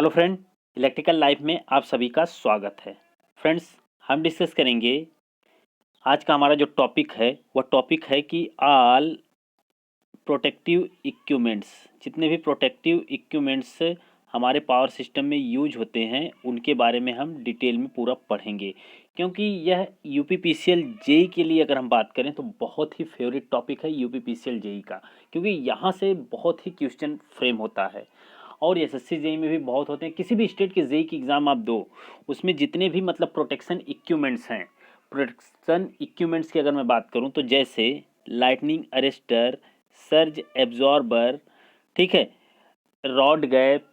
Hello friend, electrical life में आप सभी का स्वागत है। फ्रेंड्स, हम डिस्कस करेंगे आज का हमारा जो टॉपिक है वह टॉपिक है कि ऑल प्रोटेक्टिव इक्विपमेंट्स, जितने भी प्रोटेक्टिव इक्विपमेंट्स हमारे पावर सिस्टम में यूज होते हैं उनके बारे में हम डिटेल में पूरा पढ़ेंगे। क्योंकि यह यूपीपीसीएल जेई के लिए अगर हम बात करें तो बहुत ही फेवरेट टॉपिक है यूपीपीसीएल जेई का, क्योंकि यहाँ से बहुत ही क्वेश्चन फ्रेम होता है और एसएससी जेई में भी बहुत होते हैं। किसी भी स्टेट के जेई की एग्ज़ाम आप दो, उसमें जितने भी मतलब प्रोटेक्शन इक्विपमेंट्स हैं, प्रोटेक्शन इक्विपमेंट्स की अगर मैं बात करूं तो जैसे लाइटनिंग अरेस्टर, सर्ज एब्जॉर्बर, ठीक है, रॉड गैप,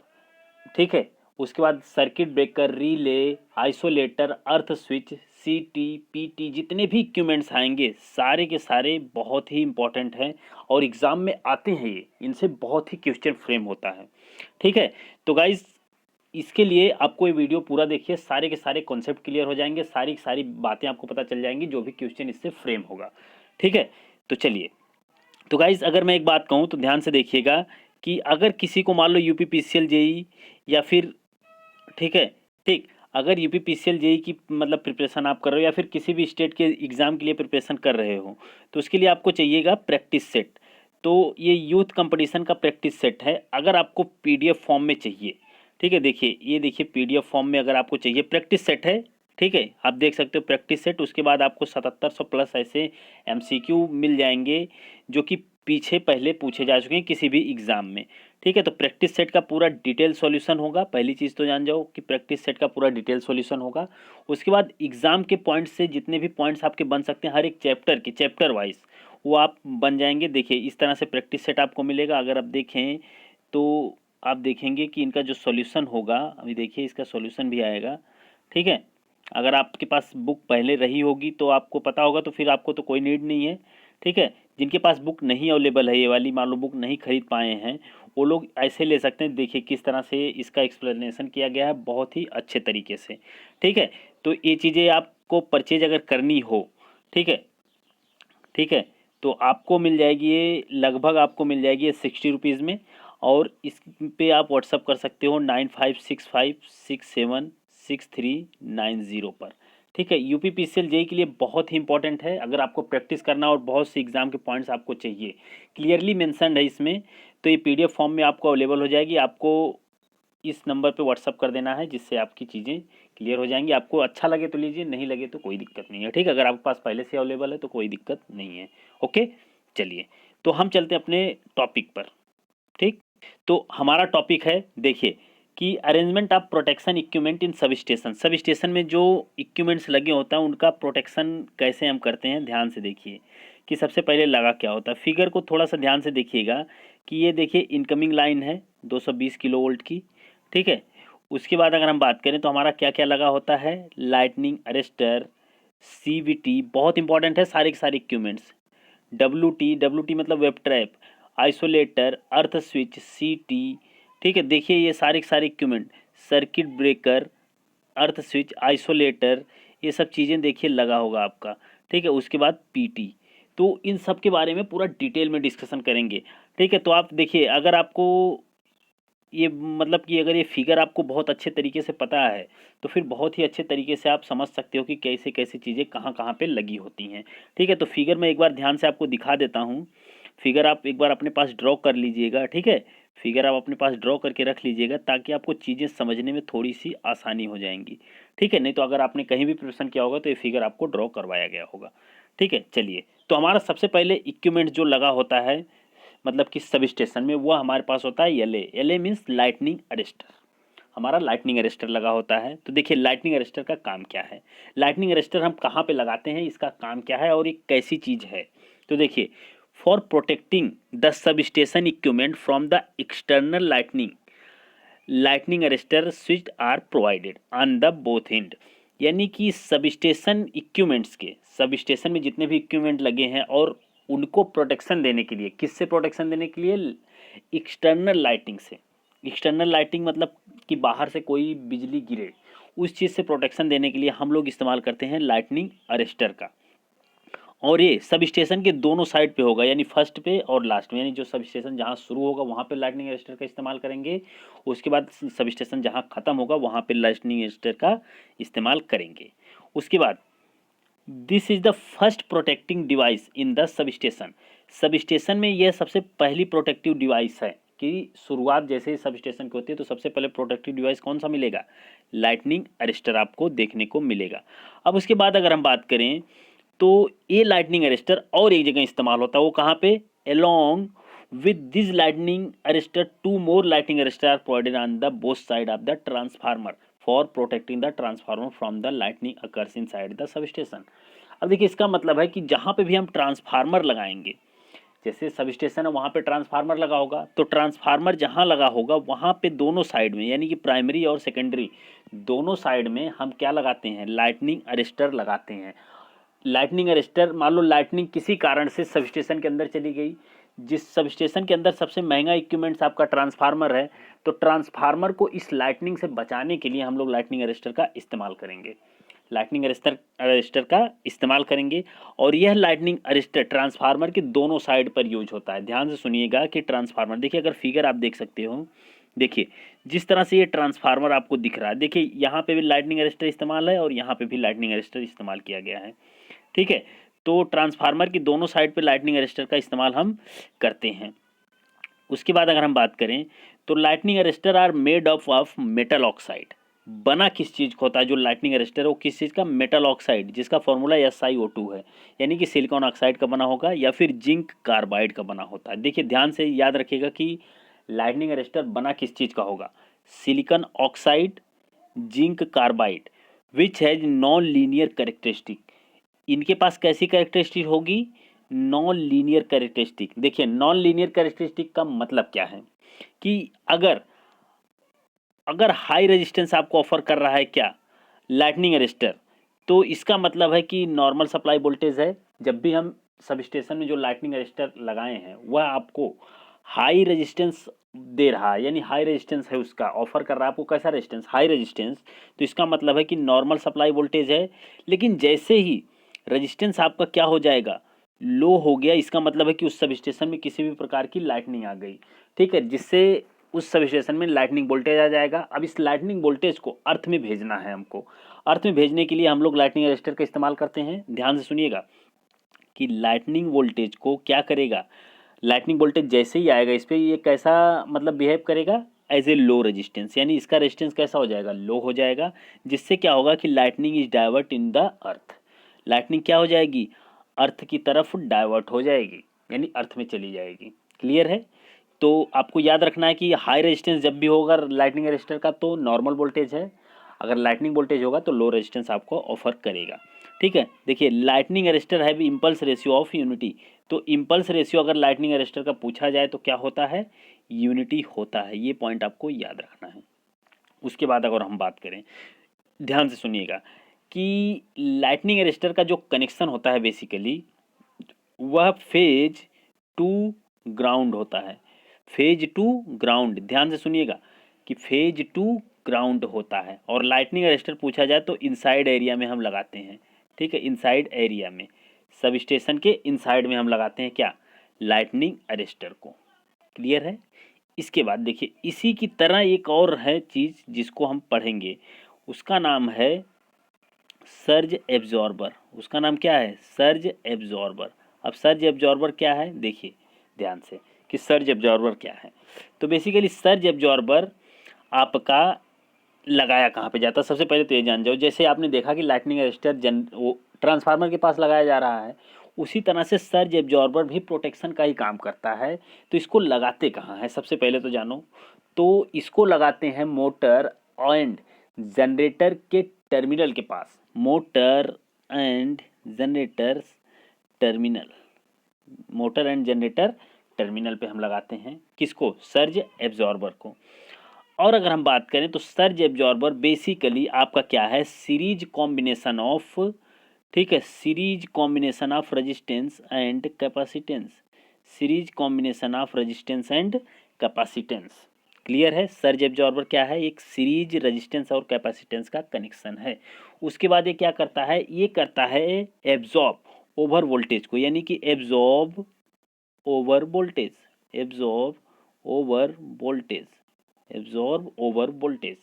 ठीक है, उसके बाद सर्किट ब्रेकर, रिले, आइसोलेटर, अर्थ स्विच, सीटी, पीटी, जितने भी इक्विपमेंट्स आएंगे सारे के सारे बहुत ही इंपॉर्टेंट हैं और एग्ज़ाम में आते हैं। ये इनसे बहुत ही क्वेश्चन फ्रेम होता है। ठीक है, तो गाइज इसके लिए आपको ये वीडियो पूरा देखिए, सारे के सारे कॉन्सेप्ट क्लियर हो जाएंगे, सारी की सारी बातें आपको पता चल जाएंगी जो भी क्वेश्चन इससे फ्रेम होगा। ठीक है, तो चलिए। तो गाइज अगर मैं एक बात कहूँ तो ध्यान से देखिएगा कि अगर किसी को मान लो यूपीपीसीएल जेई या फिर, ठीक है, ठीक, अगर यूपीपीसीएल जेई की मतलब प्रिपरेशन आप कर रहे हो या फिर किसी भी स्टेट के एग्ज़ाम के लिए प्रिपरेशन कर रहे हो तो उसके लिए आपको चाहिएगा प्रैक्टिस सेट। तो ये यूथ कंपटीशन का प्रैक्टिस सेट है, अगर आपको पीडीएफ फॉर्म में चाहिए। ठीक है, देखिए ये देखिए पीडीएफ फॉर्म में अगर आपको चाहिए प्रैक्टिस सेट है। ठीक है, आप देख सकते हो प्रैक्टिस सेट, उसके बाद आपको 7700 प्लस ऐसे एमसीक्यू मिल जाएंगे जो कि पीछे पहले पूछे जा चुके हैं किसी भी एग्ज़ाम में। ठीक है, तो प्रैक्टिस सेट का पूरा डिटेल सॉल्यूशन होगा। पहली चीज़ तो जान जाओ कि प्रैक्टिस सेट का पूरा डिटेल सॉल्यूशन होगा। उसके बाद एग्ज़ाम के पॉइंट्स से जितने भी पॉइंट्स आपके बन सकते हैं हर एक चैप्टर के, चैप्टर वाइज वो आप बन जाएंगे। देखिए इस तरह से प्रैक्टिस सेट आपको मिलेगा। अगर आप देखें तो आप देखेंगे कि इनका जो सॉल्यूशन होगा, अभी देखिए इसका सॉल्यूशन भी आएगा। ठीक है, अगर आपके पास बुक पहले रही होगी तो आपको पता होगा, तो फिर आपको तो कोई नीड नहीं है। ठीक है, जिनके पास बुक नहीं अवेलेबल है, ये वाली मान लो बुक नहीं खरीद पाए हैं, वो लोग ऐसे ले सकते हैं। देखिए किस तरह से इसका एक्सप्लेनेशन किया गया है बहुत ही अच्छे तरीके से। ठीक है, तो ये चीज़ें आपको परचेज अगर करनी हो, ठीक है, ठीक है, तो आपको मिल जाएगी ये, लगभग आपको मिल जाएगी ये 60 रुपीज़ में। और इस पे आप व्हाट्सअप कर सकते हो 9565676390 पर। ठीक है, यूपीपीसीएल जेई के लिए बहुत ही इंपॉर्टेंट है अगर आपको प्रैक्टिस करना और बहुत से एग्जाम के पॉइंट्स आपको चाहिए, क्लियरली मेंशन्ड है इसमें। तो ये पीडीएफ फॉर्म में आपको अवेलेबल हो जाएगी। आपको इस नंबर पे व्हाट्सअप कर देना है जिससे आपकी चीज़ें क्लियर हो जाएंगी। आपको अच्छा लगे तो लीजिए, नहीं लगे तो कोई दिक्कत नहीं है। ठीक है, अगर आपके पास पहले से अवेलेबल है तो कोई दिक्कत नहीं है। ओके, चलिए तो हम चलते हैं अपने टॉपिक पर। ठीक, तो हमारा टॉपिक है, देखिए, कि arrangement of protection equipment in sub station. Sub station में जो इक्विपमेंट्स लगे होता है उनका प्रोटेक्शन कैसे हम करते हैं। ध्यान से देखिए कि सबसे पहले लगा क्या होता है। फिगर को थोड़ा सा ध्यान से देखिएगा कि ये देखिए इनकमिंग लाइन है 220 किलो वोल्ट की। ठीक है, उसके बाद अगर हम बात करें तो हमारा क्या क्या लगा होता है, लाइटनिंग अरेस्टर, सीवीटी, बहुत इंपॉर्टेंट है सारे के सारे इक्विपमेंट्स, डब्ल्यू टी मतलब वेब ट्रैप, आइसोलेटर, अर्थ स्विच, सीटी। ठीक है, देखिए ये सारे के सारे इक्विपमेंट, सर्किट ब्रेकर, अर्थ स्विच, आइसोलेटर, ये सब चीज़ें देखिए लगा होगा आपका। ठीक है, उसके बाद पीटी। तो इन सब के बारे में पूरा डिटेल में डिस्कशन करेंगे। ठीक है, तो आप देखिए अगर आपको ये मतलब कि अगर ये फिगर आपको बहुत अच्छे तरीके से पता है तो फिर बहुत ही अच्छे तरीके से आप समझ सकते हो कि कैसे कैसे चीज़ें कहाँ कहाँ पे लगी होती हैं। ठीक है, तो फिगर मैं एक बार ध्यान से आपको दिखा देता हूँ। फिगर आप एक बार अपने पास ड्रॉ कर लीजिएगा। ठीक है, फिगर आप अपने पास ड्रॉ करके रख लीजिएगा ताकि आपको चीज़ें समझने में थोड़ी सी आसानी हो जाएंगी। ठीक है, नहीं तो अगर आपने कहीं भी प्रिपरेशन किया होगा तो ये फिगर आपको ड्रॉ करवाया गया होगा। ठीक है, चलिए, तो हमारा सबसे पहले इक्विपमेंट जो लगा होता है मतलब कि सब स्टेशन में, वो हमारे पास होता है L A means lightning arrester. हमारा लाइटनिंग अरेस्टर लगा होता है। तो देखिए लाइटनिंग अरेस्टर का काम क्या है, लाइटनिंग अरेस्टर हम कहाँ पे लगाते हैं, इसका काम क्या है और एक कैसी चीज़ है। तो देखिए, for protecting the substation equipment from the external lightning, lightning arrester switch are provided on the both end. यानी कि सब स्टेशन इक्विपमेंट्स के, सब स्टेशन में जितने भी इक्विपमेंट लगे हैं और उनको प्रोटेक्शन देने के लिए, किससे प्रोटेक्शन देने के लिए, एक्सटर्नल लाइटिंग से। एक्सटर्नल लाइटिंग मतलब कि बाहर से कोई बिजली गिरे उस चीज़ से प्रोटेक्शन देने के लिए हम लोग इस्तेमाल करते हैं लाइटनिंग अरेस्टर का। और ये सब स्टेशन के दोनों साइड पे होगा, यानी फर्स्ट पे और लास्ट में, यानी जो सब स्टेशन जहाँ शुरू होगा वहाँ पे लाइटनिंग अरेस्टर का इस्तेमाल करेंगे, उसके बाद सब स्टेशन जहाँ ख़त्म होगा वहाँ पे लाइटनिंग अरेस्टर का इस्तेमाल करेंगे। उसके बाद this is the first protecting device in the sub station. Sub station में यह सबसे पहली प्रोटेक्टिव डिवाइस है कि शुरुआत जैसे सब स्टेशन की होती है तो सबसे पहले प्रोटेक्टिव डिवाइस कौन सा मिलेगा, लाइटनिंग अरेस्टर आपको देखने को मिलेगा। अब उसके बाद अगर हम बात करें तो ये लाइटनिंग अरेस्टर और एक जगह इस्तेमाल होता है, वो कहाँ पे, along with this lightning arrestor two more lightning arrestor are provided on the both side of the transformer for protecting the transformer from the lightning occurs inside the substation। अब देखिए इसका मतलब है कि जहाँ पे भी हम ट्रांसफार्मर लगाएंगे, जैसे सब स्टेशन है वहाँ पे ट्रांसफार्मर लगा होगा, तो ट्रांसफार्मर जहाँ लगा होगा वहाँ पे दोनों साइड में, यानी कि प्राइमरी और सेकेंडरी दोनों साइड में हम क्या लगाते हैं, लाइटनिंग अरेस्टर लगाते हैं। लाइटनिंग अरेस्टर, मान लो लाइटनिंग किसी कारण से सब स्टेशन के अंदर चली गई, जिस सब स्टेशन के अंदर सबसे महंगा इक्विपमेंट्स आपका ट्रांसफार्मर है, तो ट्रांसफार्मर को इस लाइटनिंग से बचाने के लिए हम लोग लाइटनिंग अरेस्टर का इस्तेमाल करेंगे, लाइटनिंग अरेस्टर का इस्तेमाल करेंगे। और यह लाइटनिंग अरेस्टर ट्रांसफार्मर के दोनों साइड पर यूज होता है। ध्यान से सुनिएगा कि ट्रांसफार्मर, देखिए अगर फिगर आप देख सकते हो, देखिए जिस तरह से ये ट्रांसफार्मर आपको दिख रहा है, देखिए यहाँ पे भी लाइटनिंग अरेस्टर इस्तेमाल है और यहाँ पे भी लाइटनिंग अरेस्टर इस्तेमाल किया गया है, ठीक है। तो ट्रांसफार्मर की दोनों साइड पे लाइटनिंग अरेस्टर का इस्तेमाल हम करते हैं। उसके बाद अगर हम बात करें तो lightning arrester are made of metal oxide. बना किस चीज़ का होता है जो लाइटनिंग अरेस्टर है, वो किस चीज़ का, मेटल ऑक्साइड, जिसका फॉर्मूला SiO2 है, यानी कि सिलिकॉन ऑक्साइड का बना होगा या फिर जिंक कार्बाइड का बना होता है। देखिए ध्यान से याद रखिएगा कि लाइटनिंग अरेस्टर बना किस चीज़ का होगा, silicon oxide, zinc carbide, which has non linear characteristic. इनके पास कैसी कैरेक्टरिस्टिक होगी, नॉन लीनियर कैरेक्टरिस्टिक। देखिए नॉन लीनियर कैरेक्टरिस्टिक का मतलब क्या है कि अगर अगर हाई रेजिस्टेंस आपको ऑफर कर रहा है क्या, लाइटनिंग अरेस्टर, तो इसका मतलब है कि नॉर्मल सप्लाई वोल्टेज है। जब भी हम सब स्टेशन में जो लाइटनिंग अरेस्टर लगाए हैं वह आपको हाई रेजिस्टेंस दे रहा है, यानी हाई रेजिस्टेंस है, उसका ऑफर कर रहा है आपको कैसा रेजिस्टेंस, हाई रेजिस्टेंस, तो इसका मतलब है कि नॉर्मल सप्लाई वोल्टेज है। लेकिन जैसे ही रेजिस्टेंस आपका क्या हो जाएगा, लो हो गया, इसका मतलब है कि उस सब स्टेशन में किसी भी प्रकार की लाइटनिंग आ गई, ठीक है, जिससे उस सब स्टेशन में लाइटनिंग वोल्टेज आ जाएगा। अब इस लाइटनिंग वोल्टेज को अर्थ में भेजना है हमको, अर्थ में भेजने के लिए हम लोग लाइटनिंग अरेस्टर का इस्तेमाल करते हैं। ध्यान से सुनिएगा कि लाइटनिंग वोल्टेज को क्या करेगा, लाइटनिंग वोल्टेज जैसे ही आएगा इस पर ये कैसा मतलब बिहेव करेगा, एज ए लो रेजिस्टेंस, यानी इसका रेजिस्टेंस कैसा हो जाएगा, लो हो जाएगा, जिससे क्या होगा कि lightning is divert in the earth. Lightning क्या हो जाएगी, अर्थ की तरफ डाइवर्ट हो जाएगी, यानी अर्थ में चली जाएगी। क्लियर है। तो आपको याद रखना है कि हाई रेजिस्टेंस जब भी होगा लाइटनिंग अरेस्टर का तो नॉर्मल वोल्टेज है, अगर लाइटनिंग वोल्टेज होगा तो लो रेजिस्टेंस आपको ऑफर करेगा, ठीक है। देखिए लाइटनिंग अरेस्टर है इम्पल्स रेशियो ऑफ यूनिटी, तो इम्पल्स रेशियो अगर लाइटनिंग अरेस्टर का पूछा जाए तो क्या होता है, यूनिटी होता है, ये पॉइंट आपको याद रखना है। उसके बाद अगर हम बात करें, ध्यान से सुनिएगा कि लाइटनिंग अरेस्टर का जो कनेक्शन होता है बेसिकली वह फेज टू ग्राउंड होता है, फेज टू ग्राउंड, ध्यान से सुनिएगा कि फेज टू ग्राउंड होता है। और लाइटनिंग अरेस्टर पूछा जाए तो इनसाइड एरिया में हम लगाते हैं, ठीक है, इनसाइड एरिया में, सब स्टेशन के इनसाइड में हम लगाते हैं क्या, लाइटनिंग अरेस्टर को। क्लियर है। इसके बाद देखिए इसी की तरह एक और है चीज़ जिसको हम पढ़ेंगे, उसका नाम है सर्ज एब्जॉर्बर। उसका नाम क्या है, सर्ज एब्जॉर्बर। अब सर्ज एब्जॉर्बर क्या है, देखिए ध्यान से कि सर्ज एब्जॉर्बर क्या है। तो बेसिकली सर्ज एब्जॉर्बर आपका लगाया कहाँ पे जाता है, सबसे पहले तो ये जान जाओ, जैसे आपने देखा कि लाइटनिंग अरेस्टर वो ट्रांसफार्मर के पास लगाया जा रहा है, उसी तरह से सर्ज एब्जॉर्बर भी प्रोटेक्शन का ही काम करता है। तो इसको लगाते कहाँ है, सबसे पहले तो जानो, तो इसको लगाते हैं मोटर एंड जनरेटर के टर्मिनल के पास, motor and generator terminal, motor and generator terminal पे हम लगाते हैं किसको, सर्ज एब्जॉर्बर को। और अगर हम बात करें तो सर्ज एब्जॉर्बर बेसिकली आपका क्या है, सीरीज कॉम्बिनेशन ऑफ, ठीक है, series combination of resistance and capacitance, series combination of resistance and capacitance. Clear है। सर्ज एब्जॉर्बर क्या है, एक सीरीज रेजिस्टेंस और कैपेसिटेंस का कनेक्शन है। उसके बाद ये क्या करता है, ये करता है एब्जॉर्ब ओवर वोल्टेज को, यानी कि absorb over voltage, absorb over voltage, absorb over voltage.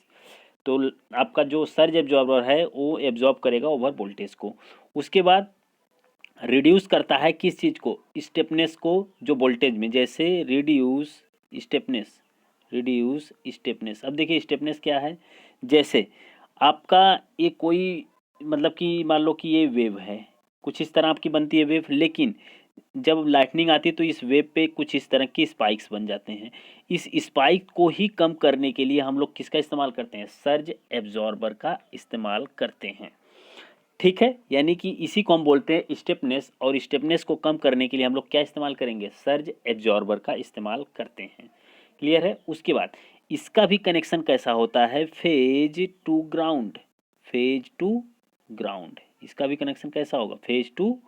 तो आपका जो सर्ज एब्जॉर्बर है वो एब्जॉर्ब करेगा ओवर वोल्टेज को। उसके बाद रिड्यूस करता है किस चीज़ को, स्टेपनेस को, जो वोल्टेज में, जैसे रिड्यूस स्टेपनेस, रिड्यूस स्टेपनेस। अब देखिए स्टेपनेस क्या है, जैसे आपका ये कोई मतलब कि मान लो कि ये वेव है, कुछ इस तरह आपकी बनती है वेव, लेकिन जब लाइटनिंग आती है तो इस वेव पे कुछ इस तरह की स्पाइक्स बन जाते हैं। इस स्पाइक को ही कम करने के लिए हम लोग किसका इस्तेमाल करते हैं, सर्ज एब्जॉर्बर का इस्तेमाल करते हैं। ठीक है, यानी कि इसी को हम बोलते हैं स्टेपनेस, और स्टेपनेस को कम करने के लिए हम लोग क्या इस्तेमाल करेंगे, सर्ज एब्जॉर्बर का इस्तेमाल करते हैं। क्लियर है। उसके बाद इसका भी कनेक्शन कैसा होता है, phase two ground, phase two ground, इसका भी कनेक्शन कैसा होगा, फेज टू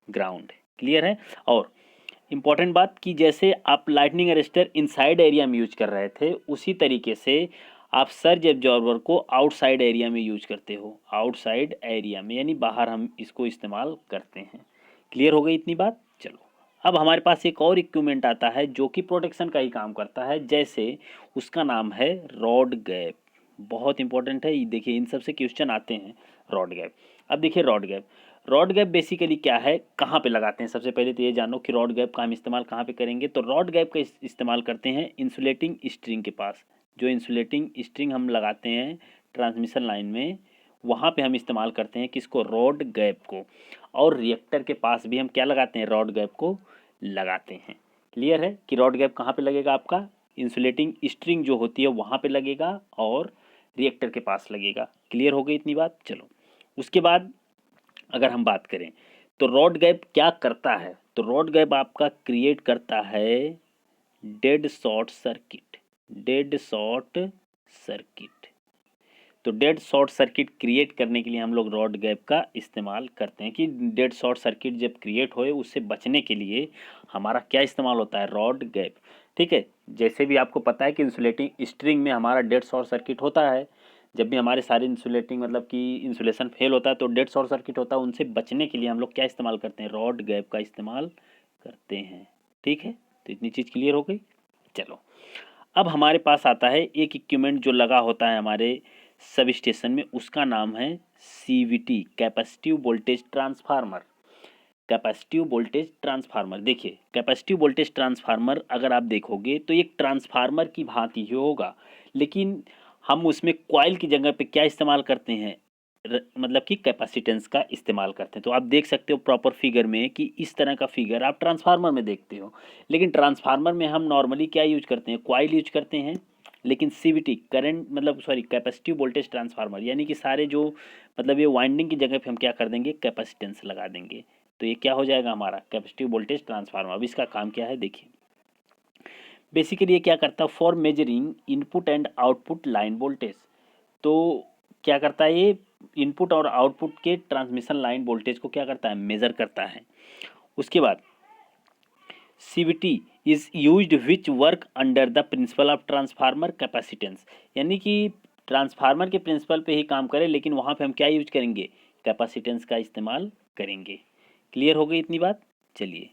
ग्राउंड। क्लियर है। और इम्पॉर्टेंट बात कि जैसे आप लाइटनिंग अरेस्टर इनसाइड एरिया में यूज कर रहे थे, उसी तरीके से आप सर्ज एब्जॉर्बर को आउटसाइड एरिया में यूज करते हो, आउटसाइड एरिया में यानी बाहर हम इसको इस्तेमाल करते हैं। क्लियर हो गई इतनी बात। चलो अब हमारे पास एक और इक्विपमेंट आता है जो कि प्रोटेक्शन का ही काम करता है, जैसे उसका नाम है रॉड गैप। बहुत इंपॉर्टेंट है, देखिए इन सब से क्वेश्चन आते हैं, रॉड गैप। अब देखिए rod gap, rod gap basically क्या है, कहाँ पे लगाते हैं, सबसे पहले तो ये जानो कि रॉड गैप का हम इस्तेमाल कहाँ पे करेंगे। तो रॉड गैप का इस्तेमाल करते हैं इंसुलेटिंग स्ट्रिंग के पास, जो इंसुलेटिंग स्ट्रिंग हम लगाते हैं ट्रांसमिशन लाइन में, वहाँ पे हम इस्तेमाल करते हैं किसको, रॉड गैप को। और रिएक्टर के पास भी हम क्या लगाते हैं, रॉड गैप को लगाते हैं। क्लियर है कि रॉड गैप कहाँ पे लगेगा, आपका इंसुलेटिंग स्ट्रिंग जो होती है वहाँ पे लगेगा और रिएक्टर के पास लगेगा। क्लियर हो गई इतनी बात। चलो उसके बाद अगर हम बात करें तो रॉड गैप क्या करता है, तो रॉड गैप आपका क्रिएट करता है dead short circuit, dead short circuit. तो डेड शॉर्ट सर्किट क्रिएट करने के लिए हम लोग रॉड गैप का इस्तेमाल करते हैं कि डेड शॉर्ट सर्किट जब क्रिएट होए उससे बचने के लिए हमारा क्या इस्तेमाल होता है, रॉड गैप। ठीक है, जैसे भी आपको पता है कि इंसुलेटिंग स्ट्रिंग में हमारा डेड शॉर्ट सर्किट होता है, जब भी हमारे सारे इंसुलेटिंग मतलब कि इंसुलेशन फेल होता है तो डेड शॉर्ट सर्किट होता है, उनसे बचने के लिए हम लोग क्या इस्तेमाल करते हैं, रॉड गैप का इस्तेमाल करते हैं। ठीक है, तो इतनी चीज़ क्लियर हो गई। चलो अब हमारे पास आता है एक इक्विपमेंट जो लगा होता है हमारे सब स्टेशन में, उसका नाम है CVT, capacitive voltage transformer. Capacitive voltage transformer, देखिए कैपेसिटिव वोल्टेज ट्रांसफार्मर अगर आप देखोगे तो एक ट्रांसफार्मर की भांति ही होगा, लेकिन हम उसमें कॉइल की जगह पे क्या इस्तेमाल करते हैं, मतलब कि कैपेसिटेंस का इस्तेमाल करते हैं। तो आप देख सकते हो प्रॉपर फिगर में कि इस तरह का फिगर आप ट्रांसफार्मर में देखते हो, लेकिन ट्रांसफार्मर में हम नॉर्मली क्या यूज करते हैं, कॉइल यूज करते हैं। लेकिन सीवीटी करंट मतलब सॉरी कैपेसिटिव वोल्टेज ट्रांसफार्मर यानी कि सारे जो मतलब ये वाइंडिंग की जगह पे हम क्या कर देंगे, कैपेसिटेंस लगा देंगे। तो ये क्या हो जाएगा हमारा कैपेसिटिव वोल्टेज ट्रांसफार्मर। अब इसका काम क्या है देखिए, बेसिकली ये क्या करता है, for measuring input and output line voltage. तो क्या करता है ये, इनपुट और आउटपुट के ट्रांसमिशन लाइन वोल्टेज को क्या करता है, मेजर करता है। उसके बाद CVT is used which work under the principle of transformer capacitance, यानी कि ट्रांसफार्मर के प्रिंसिपल पे ही काम करे, लेकिन वहाँ पे हम क्या यूज करेंगे, कैपेसिटेंस का इस्तेमाल करेंगे। क्लियर हो गई इतनी बात। चलिए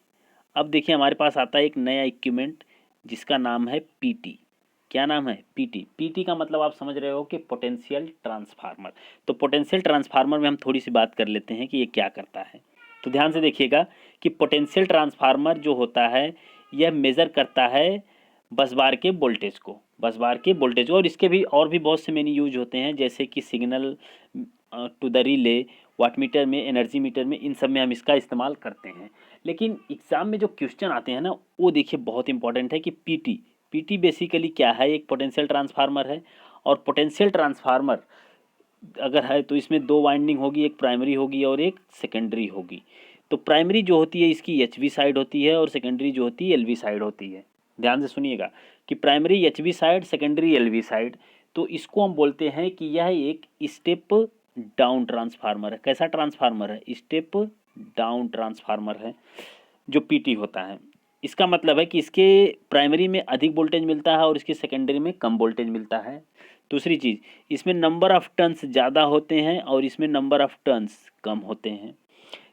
अब देखिए हमारे पास आता है एक नया इक्विपमेंट जिसका नाम है पीटी। क्या नाम है, पीटी। पीटी का मतलब आप समझ रहे हो कि पोटेंशियल ट्रांसफार्मर। तो पोटेंशियल ट्रांसफार्मर में हम थोड़ी सी बात कर लेते हैं कि ये क्या करता है। तो ध्यान से देखिएगा कि पोटेंशियल ट्रांसफार्मर जो होता है यह मेज़र करता है बस बार के वोल्टेज को, बस बार के वोल्टेज को। और इसके भी और भी बहुत से मेनी यूज होते हैं, जैसे कि signal to the relay, wattmeter में, एनर्जी मीटर में, इन सब में हम इसका इस्तेमाल करते हैं। लेकिन एग्जाम में जो क्वेश्चन आते हैं ना वो देखिए बहुत इंपॉर्टेंट है कि पीटी, पीटी बेसिकली क्या है, एक पोटेंशियल ट्रांसफार्मर है। और पोटेंशियल ट्रांसफार्मर अगर है तो इसमें दो वाइंडिंग होगी, एक प्राइमरी होगी और एक सेकेंडरी होगी। तो प्राइमरी जो होती है इसकी एचवी साइड होती है और सेकेंडरी जो होती है एलवी साइड होती है। ध्यान से सुनिएगा कि primary HV side, secondary LV side. तो इसको हम बोलते हैं कि यह एक स्टेप डाउन ट्रांसफार्मर है। कैसा ट्रांसफार्मर है, स्टेप डाउन ट्रांसफार्मर है जो पीटी होता है। इसका मतलब है कि इसके प्राइमरी में अधिक वोल्टेज मिलता है और इसके सेकेंडरी में कम वोल्टेज मिलता है। दूसरी चीज़, इसमें नंबर ऑफ टर्न्स ज़्यादा होते हैं और इसमें नंबर ऑफ टर्न्स कम होते हैं।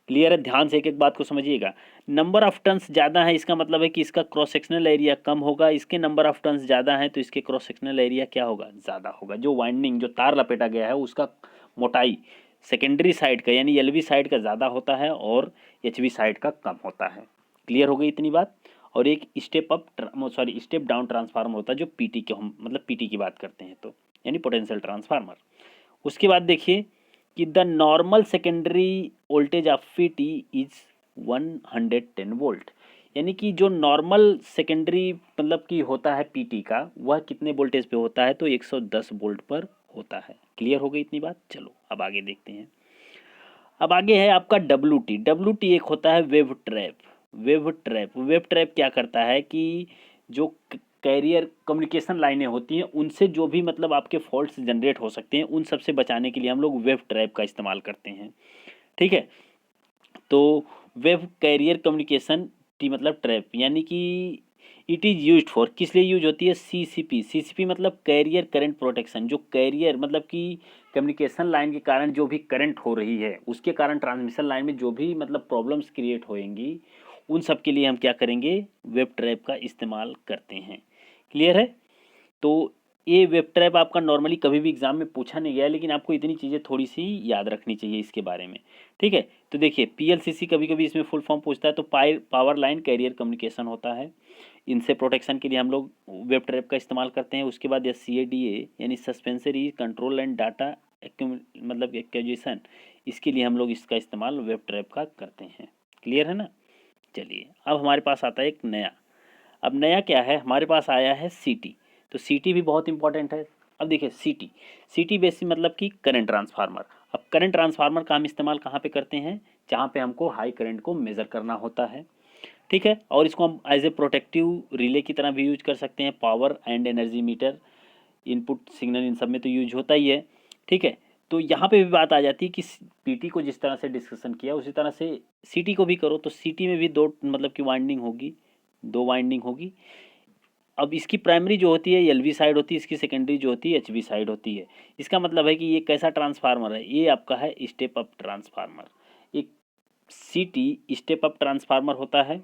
क्लियर है? ध्यान से एक एक बात को समझिएगा। नंबर ऑफ टर्न्स ज़्यादा है, इसका मतलब है कि इसका क्रॉस सेक्शनल एरिया कम होगा। इसके नंबर ऑफ टर्न्स ज़्यादा है तो इसके क्रॉस सेक्शनल एरिया क्या होगा? ज़्यादा होगा। जो वाइंडिंग, जो तार लपेटा गया है, उसका मोटाई सेकेंडरी साइड का यानी एलवी साइड का ज़्यादा होता है और एचवी साइड का कम होता है। क्लियर हो गई इतनी बात? और एक स्टेप डाउन ट्रांसफार्मर होता है जो पीटी के हम मतलब पीटी की बात करते हैं तो, यानी पोटेंशियल ट्रांसफार्मर। उसके बाद देखिए कि the normal secondary voltage of PT is 110 volt, यानी कि जो नॉर्मल सेकेंडरी मतलब कि होता है पीटी का, वह कितने वोल्टेज पे होता है? तो 110 वोल्ट पर होता है। क्लियर हो गई इतनी बात? चलो अब आगे देखते हैं। अब आगे है आपका डब्ल्यू टी एक होता है वेव ट्रैप। वेव ट्रैप क्या करता है कि जो कैरियर कम्युनिकेशन लाइनें होती हैं उनसे जो भी मतलब आपके फॉल्ट्स जनरेट हो सकते हैं, उन सब से बचाने के लिए हम लोग वेव ट्रैप का इस्तेमाल करते हैं। ठीक है, तो वेव कैरियर कम्युनिकेशन टी मतलब ट्रैप, यानी कि इट इज़ यूज फॉर, किस लिए यूज होती है? सीसीपी मतलब कैरियर करंट प्रोटेक्शन। जो कैरियर मतलब कि कम्युनिकेशन लाइन के कारण जो भी करंट हो रही है, उसके कारण ट्रांसमिशन लाइन में जो भी मतलब प्रॉब्लम्स क्रिएट होएंगी, उन सब के लिए हम क्या करेंगे? वेब ट्रैप का इस्तेमाल करते हैं। क्लियर है? तो ये वेब ट्रैप आपका नॉर्मली कभी भी एग्जाम में पूछा नहीं गया, लेकिन आपको इतनी चीज़ें थोड़ी सी याद रखनी चाहिए इसके बारे में। ठीक है, तो देखिए पीएलसीसी कभी कभी इसमें फुल फॉर्म पूछता है, तो पावर लाइन कैरियर कम्युनिकेशन होता है। इनसे प्रोटेक्शन के लिए हम लोग वेब ट्रैप का इस्तेमाल करते हैं। उसके बाद SCADA यानी सस्पेंसरी कंट्रोल एंड डाटा मतलब एक्विजिशन, इसके लिए हम लोग इसका इस्तेमाल वेब ट्रैप का करते हैं। क्लियर है ना? चलिए अब हमारे पास आता है एक नया। अब नया क्या है? हमारे पास आया है सीटी। तो सीटी भी बहुत इंपॉर्टेंट है। अब देखिए सीटी बेसिक मतलब कि करंट ट्रांसफार्मर। अब करंट ट्रांसफार्मर का हम इस्तेमाल कहाँ पे करते हैं? जहाँ पे हमको हाई करंट को मेज़र करना होता है। ठीक है, और इसको हम एज ए प्रोटेक्टिव रिले की तरह भी यूज कर सकते हैं। Power and energy meter, input signal, इन सब में तो यूज होता ही है। ठीक है, तो यहाँ पे भी बात आ जाती है कि पीटी को जिस तरह से डिस्कशन किया उसी तरह से सीटी को भी करो। तो सीटी में भी दो मतलब की वाइंडिंग होगी, दो वाइंडिंग होगी। अब इसकी प्राइमरी जो होती है एलवी साइड होती है, इसकी सेकेंडरी जो होती है एचवी साइड होती है। इसका मतलब है कि ये कैसा ट्रांसफार्मर है? ये आपका है स्टेप अप ट्रांसफार्मर। एक सीटी स्टेप अप ट्रांसफार्मर होता है।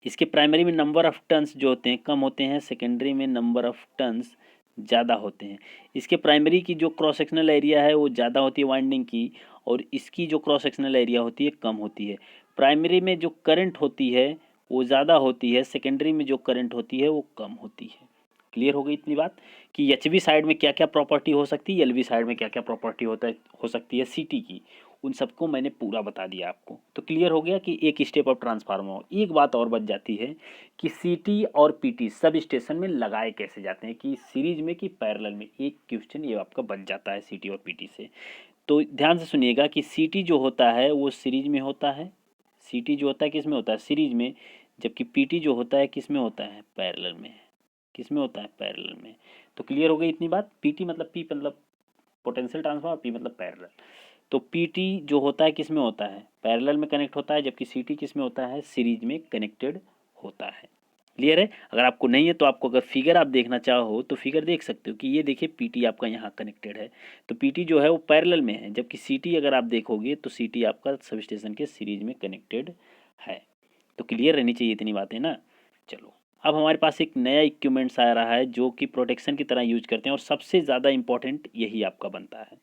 इसके प्राइमरी में नंबर ऑफ टर्न्स जो होते हैं कम होते हैं, सेकेंडरी में नंबर ऑफ टर्न्स ज़्यादा होते हैं। इसके प्राइमरी की जो क्रॉस सेक्शनल एरिया है वो ज़्यादा होती है वाइंडिंग की, और इसकी जो क्रॉस सेक्शनल एरिया होती है कम होती है। प्राइमरी में जो करंट होती है वो ज़्यादा होती है, सेकेंडरी में जो करंट होती है वो कम होती है। क्लियर हो गई इतनी बात कि एचवी साइड में क्या क्या प्रॉपर्टी हो सकती है, एलवी साइड में क्या क्या प्रॉपर्टी हो सकती है सीटी की, उन सबको मैंने पूरा बता दिया आपको। तो क्लियर हो गया कि एक स्टेप अप ट्रांसफार्मर। एक बात और बच जाती है कि सीटी और पीटी सब स्टेशन में लगाए कैसे जाते हैं, कि सीरीज में कि पैरेलल में। एक क्वेश्चन ये आपका बच जाता है सीटी और पीटी से। तो ध्यान से सुनिएगा कि सीटी जो होता है वो सीरीज में होता है। सीटी जो होता है किस में होता है? सीरीज में। जबकि पीटी जो होता है किस में होता है? पैरेलल में। किस में होता है? पैरेलल में। तो क्लियर हो गई इतनी बात। पीटी मतलब पी मतलब पोटेंशियल ट्रांसफर, पी मतलब पैरेलल। तो पीटी जो होता है किस में होता है? पैरेलल में कनेक्ट होता है, जबकि सीटी किस में होता है? सीरीज में कनेक्टेड होता है। क्लियर है? अगर आपको नहीं है तो आपको अगर फिगर आप देखना चाहो तो फिगर देख सकते हो कि ये देखिए पीटी आपका यहाँ कनेक्टेड है, तो पीटी जो है वो पैरेलल में है, जबकि सीटी अगर आप देखोगे तो सीटी आपका सब स्टेशन के सीरीज में कनेक्टेड है। तो क्लियर रहनी चाहिए इतनी बातें ना। चलो अब हमारे पास एक नया इक्विपमेंट्स आ रहा है जो कि प्रोटेक्शन की तरह यूज करते हैं, और सबसे ज़्यादा इंपॉर्टेंट यही आपका बनता है,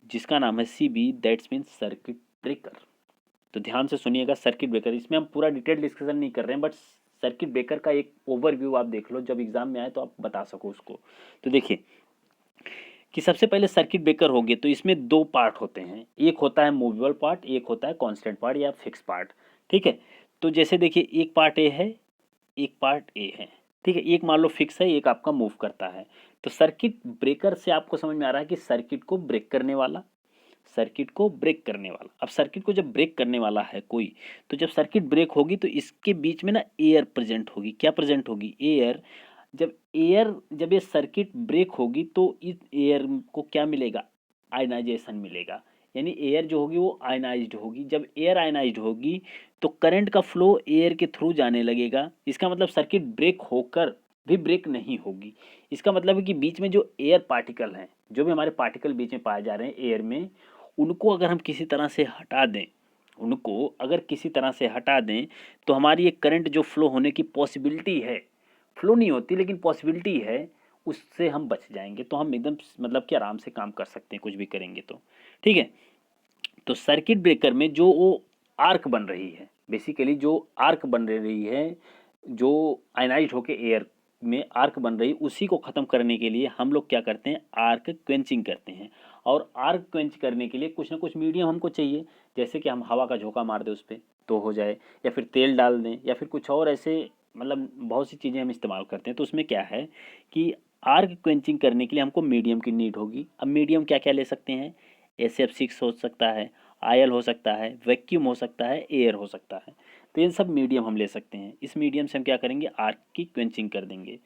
जिसका नाम है CB, that's mean circuit breaker. तो ध्यान से सुनिएगा, सर्किट ब्रेकर, इसमें हम पूरा डिटेल डिस्कशन नहीं कर रहे हैं, बट सर्किट ब्रेकर का एक ओवरव्यू आप देख लो, जब एग्जाम में आए तो आप बता सको उसको। तो देखिए कि सबसे पहले सर्किट ब्रेकर हो गए तो इसमें दो पार्ट होते हैं, एक होता है मूवेबल पार्ट, एक होता है कांस्टेंट पार्ट या फिक्स पार्ट। ठीक है, तो जैसे देखिए एक पार्ट ए है, एक पार्ट ए है। ठीक है, एक मान लो फिक्स है, एक आपका मूव करता है। तो सर्किट ब्रेकर से आपको समझ में आ रहा है कि सर्किट को ब्रेक करने वाला, सर्किट को ब्रेक करने वाला। अब सर्किट को जब ब्रेक करने वाला है कोई, तो जब सर्किट ब्रेक होगी तो इसके बीच में ना एयर प्रेजेंट होगी। क्या प्रेजेंट होगी? एयर। जब ये सर्किट ब्रेक होगी तो इस एयर को क्या मिलेगा? आयनाइजेशन मिलेगा, यानी एयर जो होगी वो आयनाइज्ड होगी। जब एयर आयनाइज्ड होगी तो करंट का फ्लो एयर के थ्रू जाने लगेगा। इसका मतलब सर्किट ब्रेक होकर भी ब्रेक नहीं होगी। इसका मतलब है कि बीच में जो एयर पार्टिकल हैं, जो भी हमारे पार्टिकल बीच में पाए जा रहे हैं एयर में, उनको अगर हम किसी तरह से हटा दें उनको अगर किसी तरह से हटा दें तो हमारी एक करंट जो फ्लो होने की पॉसिबिलिटी है, फ्लो नहीं होती लेकिन पॉसिबिलिटी है, उससे हम बच जाएंगे। तो हम एकदम मतलब कि आराम से काम कर सकते हैं कुछ भी करेंगे तो। ठीक है, तो सर्किट ब्रेकर में जो वो आर्क बन रही है, बेसिकली जो आर्क बन रही है, जो आयनाइज होके एयर में आर्क बन रही, उसी को ख़त्म करने के लिए हम लोग क्या करते हैं, आर्क क्वेंचिंग करते हैं। और आर्क क्वेंच करने के लिए कुछ ना कुछ मीडियम हमको चाहिए, जैसे कि हम हवा का झोंका मार दें उस पर तो हो जाए, या फिर तेल डाल दें, या फिर कुछ और ऐसे मतलब बहुत सी चीज़ें हम इस्तेमाल करते हैं। तो उसमें क्या है कि आर्क क्वेंचिंग करने के लिए हमको मीडियम की नीड होगी। अब मीडियम क्या क्या ले सकते हैं, SF6 हो सकता है, आयल हो सकता है, वैक्यूम हो सकता है, एयर हो सकता है। तो इन सब मीडियम हम ले सकते हैं। इस मीडियम से हम क्या करेंगे, आर्क की क्वेंचिंग कर देंगे।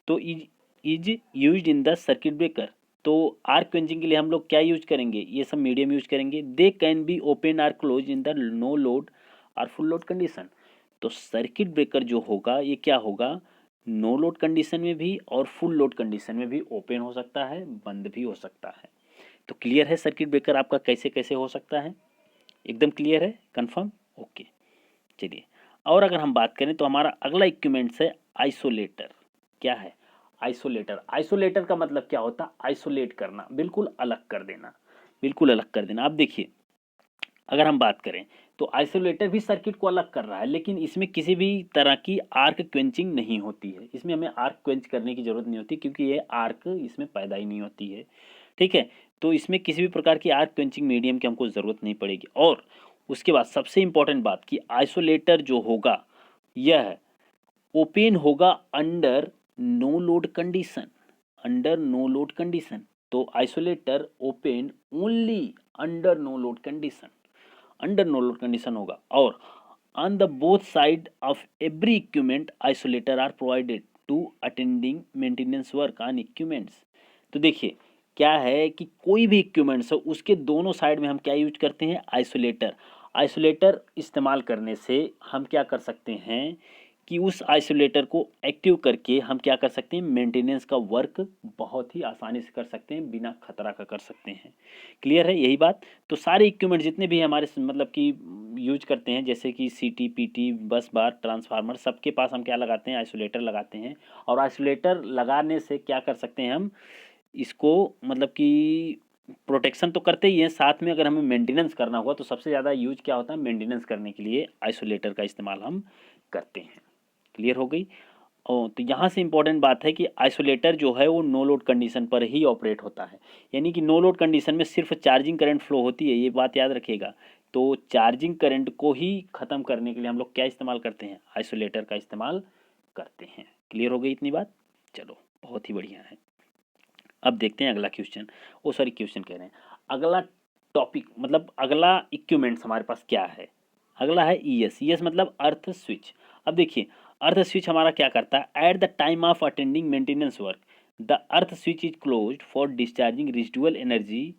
तो is used in the circuit breaker. तो आर्क क्वेंचिंग के लिए हम लोग क्या यूज करेंगे, ये सब मीडियम यूज करेंगे। They can be open or close in the no load और फुल लोड कंडीशन। तो सर्किट ब्रेकर जो होगा ये क्या होगा, नो लोड कंडीशन में भी और फुल लोड कंडीशन में भी ओपन हो सकता है, बंद भी हो सकता है। तो क्लियर है सर्किट ब्रेकर आपका कैसे कैसे हो सकता है, एकदम क्लियर है, कंफर्म, ओके। चलिए, और अगर हम बात करें तो हमारा अगला इक्विपमेंट्स है आइसोलेटर। क्या है, आइसोलेटर। आइसोलेटर का मतलब क्या होता है, आइसोलेट करना, बिल्कुल अलग कर देना, बिल्कुल अलग कर देना। आप देखिए, अगर हम बात करें तो आइसोलेटर भी सर्किट को अलग कर रहा है, लेकिन इसमें किसी भी तरह की आर्क क्वेंचिंग नहीं होती है। इसमें हमें आर्क क्वेंच करने की जरूरत नहीं होती, क्योंकि ये आर्क इसमें पैदा ही नहीं होती है। ठीक है, तो इसमें किसी भी प्रकार की आर्क क्वेंचिंग मीडियम की हमको ज़रूरत नहीं पड़ेगी। और उसके बाद सबसे इंपॉर्टेंट बात कि आइसोलेटर जो होगा यह ओपन होगा under no load condition, under no load condition. तो isolator open only under no load condition, under no load condition होगा। और on the both side of every equipment isolator are provided to attending maintenance work on equipments. तो देखिए क्या है कि कोई भी इक्विपमेंट्स हो उसके दोनों साइड में हम क्या यूज करते हैं, आइसोलेटर। आइसोलेटर इस्तेमाल करने से हम क्या कर सकते हैं कि उस आइसोलेटर को एक्टिव करके हम क्या कर सकते हैं, मेंटेनेंस का वर्क बहुत ही आसानी से कर सकते हैं, बिना खतरा का कर सकते हैं। क्लियर है यही बात। तो सारे इक्विपमेंट जितने भी हमारे मतलब कि यूज करते हैं, जैसे कि CT PT बस बार ट्रांसफार्मर, सबके पास हम क्या लगाते हैं, आइसोलेटर लगाते हैं। और आइसोलेटर लगाने से क्या कर सकते हैं हम, इसको मतलब कि प्रोटेक्शन तो करते ही हैं, साथ में अगर हमें मेंटेनेंस करना होगा तो सबसे ज़्यादा यूज क्या होता है, मेंटेनेंस करने के लिए आइसोलेटर का इस्तेमाल हम करते हैं। क्लियर हो गई। ओ, तो यहाँ से इंपॉर्टेंट बात है कि आइसोलेटर जो है वो नो लोड कंडीशन पर ही ऑपरेट होता है, यानी कि नो लोड कंडीशन में सिर्फ चार्जिंग करंट फ्लो होती है, ये बात याद रखिएगा। तो चार्जिंग करंट को ही ख़त्म करने के लिए हम लोग क्या इस्तेमाल करते हैं, आइसोलेटर का इस्तेमाल करते हैं। क्लियर हो गई इतनी बात, चलो बहुत ही बढ़िया है। अब देखते हैं अगला क्वेश्चन, ओ सॉरी क्वेश्चन कह रहे हैं, अगला टॉपिक मतलब अगला इक्विपमेंट्स हमारे पास क्या है। अगला है ES। ES मतलब अर्थ स्विच। अब देखिए, अर्थ स्विच हमारा क्या करता है, at the time of attending maintenance work the earth switch is closed for discharging residual energy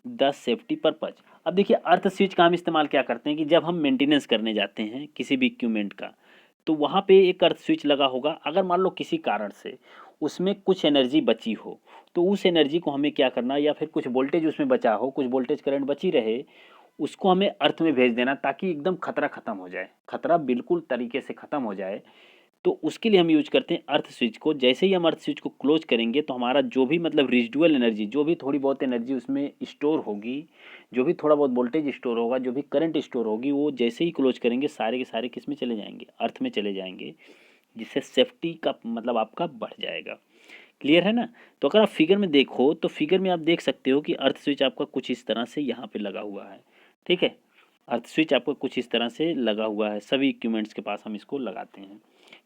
the safety purpose. अब देखिए, अर्थ स्विच का हम इस्तेमाल क्या करते हैं कि जब हम मेंटेनेंस करने जाते हैं किसी भी इक्विपमेंट का, तो वहाँ पे एक अर्थ स्विच लगा होगा। अगर मान लो किसी कारण से उसमें कुछ एनर्जी बची हो, तो उस एनर्जी को हमें क्या करना, या फिर कुछ वोल्टेज उसमें बचा हो, कुछ वोल्टेज करंट बची रहे, उसको हमें अर्थ में भेज देना, ताकि एकदम खतरा खत्म हो जाए, खतरा बिल्कुल तरीके से खत्म हो जाए। तो उसके लिए हम यूज करते हैं अर्थ स्विच को। जैसे ही हम अर्थ स्विच को क्लोज करेंगे तो हमारा जो भी मतलब रेजिडुअल एनर्जी, जो भी थोड़ी बहुत एनर्जी उसमें स्टोर होगी, जो भी थोड़ा बहुत वोल्टेज स्टोर होगा, जो भी करंट स्टोर होगी, वो जैसे ही क्लोज करेंगे सारे के सारे किस में चले जाएंगे, अर्थ में चले जाएंगे, जिससे सेफ्टी का मतलब आपका बढ़ जाएगा। क्लियर है ना। तो अगर आप फिगर में देखो तो फिगर में आप देख सकते हो कि अर्थ स्विच आपका कुछ इस तरह से यहाँ पे लगा हुआ है। ठीक है, अर्थ स्विच आपको कुछ इस तरह से लगा हुआ है, सभी इक्विपमेंट्स के पास हम इसको लगाते हैं।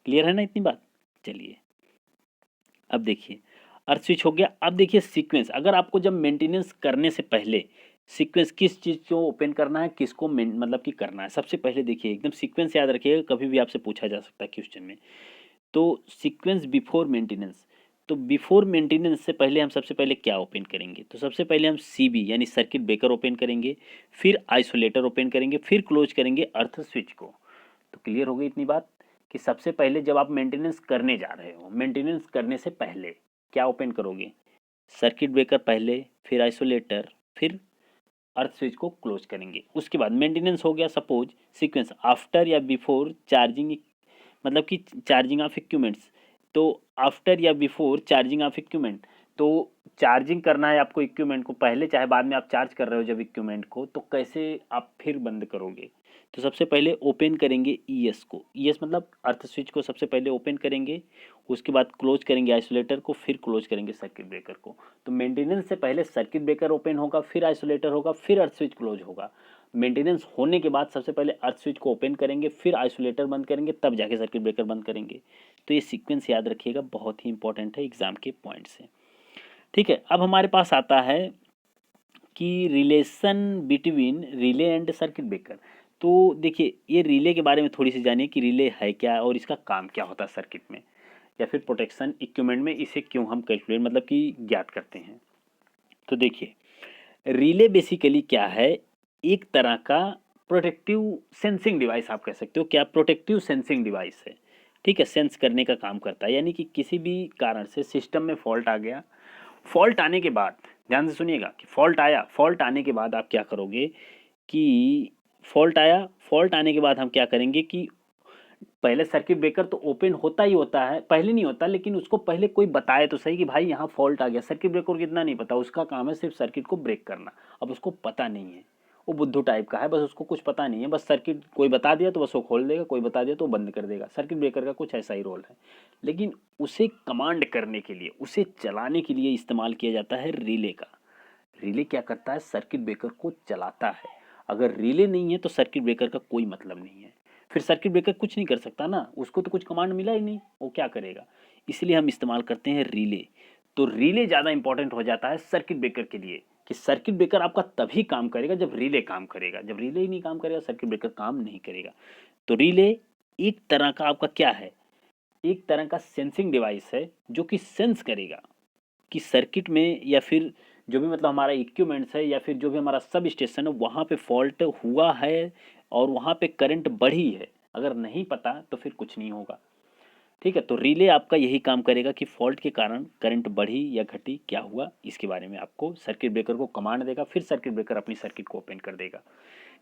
क्लियर है ना इतनी बात। चलिए अब देखिए, अर्थ स्विच हो गया। अब देखिए सीक्वेंस, अगर आपको जब मेंटेनेंस करने से पहले सीक्वेंस किस चीज़ को ओपन करना है, किसको मतलब कि करना है, सबसे पहले देखिए एकदम सीक्वेंस याद रखिएगा, कभी भी आपसे पूछा जा सकता है क्वेश्चन में। तो सीक्वेंस बिफोर मेंटेनेंस, तो बिफोर मेंटेनेंस से पहले हम सबसे पहले क्या ओपन करेंगे, तो सबसे पहले हम CB यानी सर्किट ब्रेकर ओपन करेंगे, फिर आइसोलेटर ओपन करेंगे, फिर क्लोज करेंगे अर्थ स्विच को। तो क्लियर हो गई इतनी बात कि सबसे पहले जब आप मेंटेनेंस करने जा रहे हो, मेंटेनेंस करने से पहले क्या ओपन करोगे, सर्किट ब्रेकर पहले, फिर आइसोलेटर, फिर अर्थ स्विच को क्लोज करेंगे। उसके बाद मेंटेनेंस हो गया, सपोज सीक्वेंस आफ्टर या बिफोर चार्जिंग, मतलब कि चार्जिंग ऑफ इक्विपमेंट्स। तो आफ्टर या बिफोर चार्जिंग ऑफ इक्विपमेंट, तो चार्जिंग करना है आपको इक्विपमेंट को, पहले चाहे बाद में आप चार्ज कर रहे हो जब इक्विपमेंट को, तो कैसे आप फिर बंद करोगे। तो सबसे पहले ओपन करेंगे ईएस को, ईएस मतलब अर्थ स्विच को सबसे पहले ओपन करेंगे, उसके बाद क्लोज करेंगे आइसोलेटर को, फिर क्लोज करेंगे सर्किट ब्रेकर को। तो मेंटेनेंस से पहले सर्किट ब्रेकर ओपन होगा, फिर आइसोलेटर होगा, फिर अर्थ स्विच क्लोज होगा। मेंटेनेंस होने के बाद सबसे पहले अर्थ स्विच को ओपन करेंगे, फिर आइसोलेटर बंद करेंगे, तब जाके सर्किट ब्रेकर बंद करेंगे। तो ये सीक्वेंस याद रखिएगा, बहुत ही इंपॉर्टेंट है एग्जाम के पॉइंट से। ठीक है, अब हमारे पास आता है कि relation between relay and circuit breaker. तो देखिए, ये रिले के बारे में थोड़ी सी जानिए कि रिले है क्या और इसका काम क्या होता है सर्किट में या फिर प्रोटेक्शन इक्विपमेंट में, इसे क्यों हम कैलकुलेट मतलब कि ज्ञात करते हैं। तो देखिए, रिले बेसिकली क्या है, एक तरह का प्रोटेक्टिव सेंसिंग डिवाइस आप कह सकते हो। क्या प्रोटेक्टिव सेंसिंग डिवाइस है, ठीक है, सेंस करने का काम करता है। यानी कि किसी भी कारण से सिस्टम में फॉल्ट आ गया, फॉल्ट आने के बाद ध्यान से सुनिएगा कि फॉल्ट आया, फॉल्ट आने के बाद आप क्या करोगे कि फॉल्ट आया, फॉल्ट आने के बाद हम क्या करेंगे कि पहले सर्किट ब्रेकर तो ओपन होता ही होता है, पहले नहीं होता, लेकिन उसको पहले कोई बताए तो सही कि भाई यहाँ फॉल्ट आ गया। सर्किट ब्रेकर को कितना नहीं पता, उसका काम है सिर्फ सर्किट को ब्रेक करना। अब उसको पता नहीं है, वो बुद्धू टाइप का है, बस उसको कुछ पता नहीं है, बस सर्किट कोई बता दिया तो बस वो खोल देगा, कोई बता दिया तो बंद कर देगा। सर्किट ब्रेकर का कुछ ऐसा ही रोल है। लेकिन उसे कमांड करने के लिए, उसे चलाने के लिए इस्तेमाल किया जाता है रिले का। रिले क्या करता है, सर्किट ब्रेकर को चलाता है। अगर रिले नहीं है तो सर्किट ब्रेकर का कोई मतलब नहीं है, फिर सर्किट ब्रेकर कुछ नहीं कर सकता ना, उसको तो कुछ कमांड मिला ही नहीं, वो क्या करेगा। इसलिए हम इस्तेमाल करते हैं रिले। तो रिले ज़्यादा इंपॉर्टेंट हो जाता है सर्किट ब्रेकर के लिए कि सर्किट ब्रेकर आपका तभी काम करेगा जब रिले काम करेगा, जब रिले ही नहीं काम करेगा सर्किट ब्रेकर काम नहीं करेगा। तो रिले एक तरह का आपका क्या है, एक तरह का सेंसिंग डिवाइस है जो कि सेंस करेगा कि सर्किट में या फिर जो भी मतलब हमारा इक्विपमेंट्स है या फिर जो भी हमारा सब स्टेशन है वहाँ पे फॉल्ट हुआ है और वहाँ पे करंट बढ़ी है। अगर नहीं पता तो फिर कुछ नहीं होगा। ठीक है, तो रिले आपका यही काम करेगा कि फॉल्ट के कारण करंट बढ़ी या घटी, क्या हुआ, इसके बारे में आपको सर्किट ब्रेकर को कमांड देगा, फिर सर्किट ब्रेकर अपनी सर्किट को ओपन कर देगा।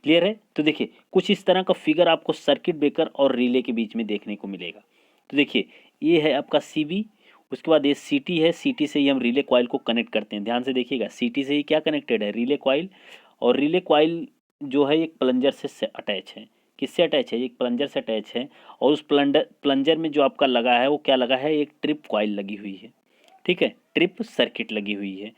क्लियर है। तो देखिए, कुछ इस तरह का फिगर आपको सर्किट ब्रेकर और रिले के बीच में देखने को मिलेगा। तो देखिए, ये है आपका सीबी, उसके बाद ये सीटी है, सीटी से ही हम रिले कॉइल को कनेक्ट करते हैं। ध्यान से देखिएगा, सीटी से ही क्या कनेक्टेड है, रिले कॉइल। और रिले कॉइल जो है एक प्लंजर से अटैच है। किससे अटैच है, एक प्लंजर से अटैच है। और उस प्लंजर में जो आपका लगा है वो क्या लगा है, एक ट्रिप कॉइल लगी हुई है। ठीक है, ट्रिप सर्किट लगी हुई है।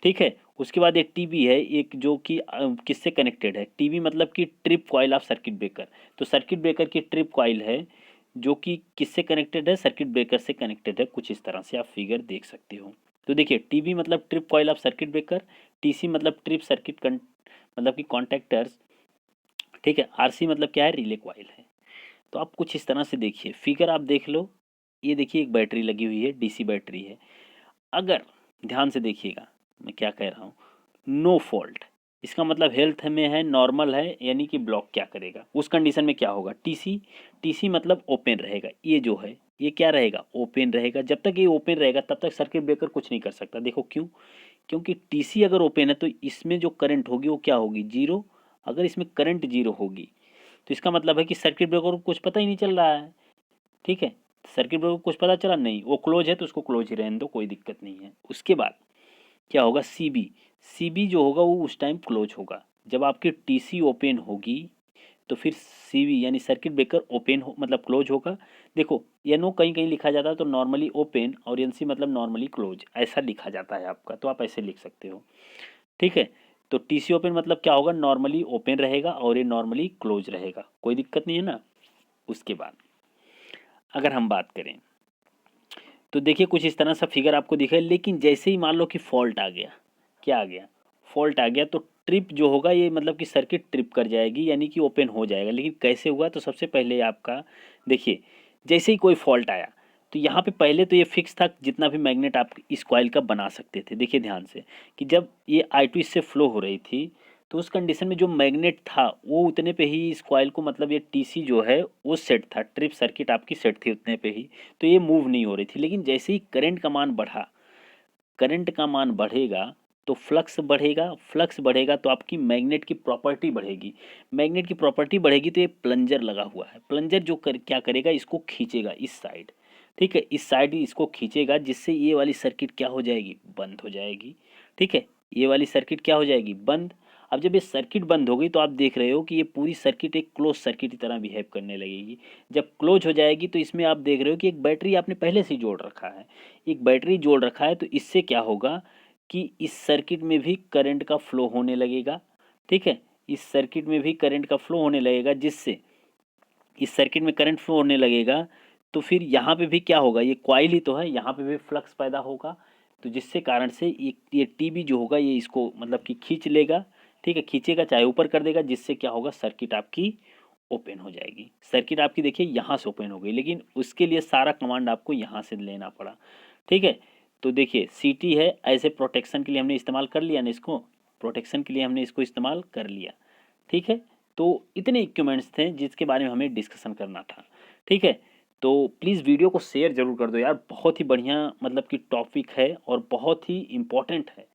ठीक है, उसके बाद एक टीबी है, एक जो कि किससे कनेक्टेड है, टीबी मतलब कि trip coil of circuit breaker. तो सर्किट ब्रेकर की ट्रिप कॉइल है जो कि किससे कनेक्टेड है, सर्किट ब्रेकर से कनेक्टेड है। कुछ इस तरह से आप फिगर देख सकते हो। तो देखिए, टीबी मतलब trip coil of circuit breaker, TC मतलब ट्रिप सर्किट मतलब कि कॉन्टैक्टर्स। ठीक है, आरसी मतलब क्या है, रिले कॉइल है। तो आप कुछ इस तरह से देखिए, फिगर आप देख लो। ये देखिए, एक बैटरी लगी हुई है, डीसी बैटरी है। अगर ध्यान से देखिएगा मैं क्या कह रहा हूँ, नो फॉल्ट, इसका मतलब हेल्थ में है, नॉर्मल है, यानी कि ब्लॉक क्या करेगा, उस कंडीशन में क्या होगा, टीसी, टीसी मतलब ओपन रहेगा। ये जो है ये क्या रहेगा, ओपन रहेगा। जब तक ये ओपन रहेगा तब तक सर्किट ब्रेकर कुछ नहीं कर सकता। देखो क्यों, क्योंकि टीसी अगर ओपन है तो इसमें जो करंट होगी वो क्या होगी, जीरो। अगर इसमें करंट जीरो होगी तो इसका मतलब है कि सर्किट ब्रेकर को कुछ पता ही नहीं चल रहा है। ठीक है, सर्किट ब्रेकर को कुछ पता चला नहीं, वो क्लोज है तो उसको क्लोज ही रहने दो, कोई दिक्कत नहीं है। उसके बाद क्या होगा, सीबी, सीबी जो होगा वो उस टाइम क्लोज होगा जब आपकी टीसी ओपन होगी। तो फिर सीबी यानी सर्किट ब्रेकर ओपन हो मतलब क्लोज होगा। देखो, एनओ कहीं कहीं लिखा जाता है तो नॉर्मली ओपन, और एनसी मतलब नॉर्मली क्लोज, ऐसा लिखा जाता है आपका, तो आप ऐसे लिख सकते हो। ठीक है, तो टीसी ओपन मतलब क्या होगा, नॉर्मली ओपन रहेगा और ये नॉर्मली क्लोज रहेगा, कोई दिक्कत नहीं है ना। उसके बाद अगर हम बात करें तो देखिए, कुछ इस तरह सा फिगर आपको दिखे। लेकिन जैसे ही मान लो कि फॉल्ट आ गया, क्या आ गया, फॉल्ट आ गया, तो ट्रिप जो होगा ये मतलब कि सर्किट ट्रिप कर जाएगी, यानी कि ओपन हो जाएगा। लेकिन कैसे हुआ, तो सबसे पहले आपका देखिए, जैसे ही कोई फॉल्ट आया तो यहाँ पे पहले तो ये फिक्स था जितना भी मैग्नेट आप इस कॉइल का बना सकते थे। देखिए ध्यान से कि जब ये I2 इससे फ्लो हो रही थी तो उस कंडीशन में जो मैग्नेट था वो उतने पे ही इस कॉइल को, मतलब ये टीसी जो है वो सेट था, ट्रिप सर्किट आपकी सेट थी उतने पे ही, तो ये मूव नहीं हो रही थी। लेकिन जैसे ही करंट का मान बढ़ा, करंट का मान बढ़ेगा तो फ्लक्स बढ़ेगा, फ्लक्स बढ़ेगा तो आपकी मैग्नेट की प्रॉपर्टी बढ़ेगी, मैग्नेट की प्रॉपर्टी बढ़ेगी तो ये प्लंजर लगा हुआ है, प्लंजर जो क्या करेगा, इसको खींचेगा इस साइड, ठीक है, इस साइड ही इसको खींचेगा, जिससे ये वाली सर्किट क्या हो जाएगी, बंद हो जाएगी, ठीक है, ये वाली सर्किट क्या हो जाएगी, बंद। अब जब ये सर्किट बंद होगी तो आप देख रहे हो कि ये पूरी सर्किट एक क्लोज सर्किट की तरह बिहेव करने लगेगी। जब क्लोज हो जाएगी तो इसमें आप देख रहे हो कि एक बैटरी आपने पहले से ही जोड़ रखा है, एक बैटरी जोड़ रखा है, तो इससे क्या होगा कि इस सर्किट में भी करंट का फ्लो होने लगेगा, ठीक है, इस सर्किट में भी करंट का फ्लो होने लगेगा, जिससे इस सर्किट में करंट फ्लो होने लगेगा तो फिर यहाँ पे भी क्या होगा, ये कॉइल ही तो है, यहाँ पे भी फ्लक्स पैदा होगा, तो जिससे कारण से ये टीबी जो होगा ये इसको मतलब कि खींच लेगा, ठीक है, खींचेगा चाहे ऊपर कर देगा, जिससे क्या होगा, सर्किट आपकी ओपन हो जाएगी। सर्किट आपकी देखिए यहाँ से ओपन हो गई, लेकिन उसके लिए सारा कमांड आपको यहाँ से लेना पड़ा, ठीक है। तो देखिए सीटी है, ऐसे प्रोटेक्शन के लिए हमने इस्तेमाल कर लिया ना, इसको प्रोटेक्शन के लिए हमने इसको इस्तेमाल कर लिया, ठीक है। तो इतने इक्विपमेंट्स थे जिसके बारे में हमें डिस्कशन करना था, ठीक है। तो प्लीज़ वीडियो को शेयर ज़रूर कर दो यार, बहुत ही बढ़िया मतलब कि टॉपिक है और बहुत ही इम्पोर्टेंट है,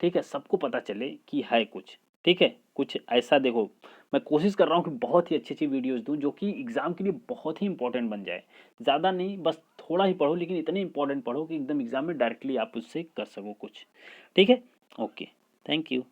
ठीक है, सबको पता चले कि है कुछ, ठीक है, कुछ ऐसा देखो, मैं कोशिश कर रहा हूँ कि बहुत ही अच्छी अच्छी वीडियोस दूँ जो कि एग्ज़ाम के लिए बहुत ही इंपॉर्टेंट बन जाए, ज़्यादा नहीं, बस थोड़ा ही पढ़ो, लेकिन इतने इंपॉर्टेंट पढ़ो कि एकदम एग्ज़ाम में डायरेक्टली आप उससे कर सको कुछ, ठीक है। Okay, thank you.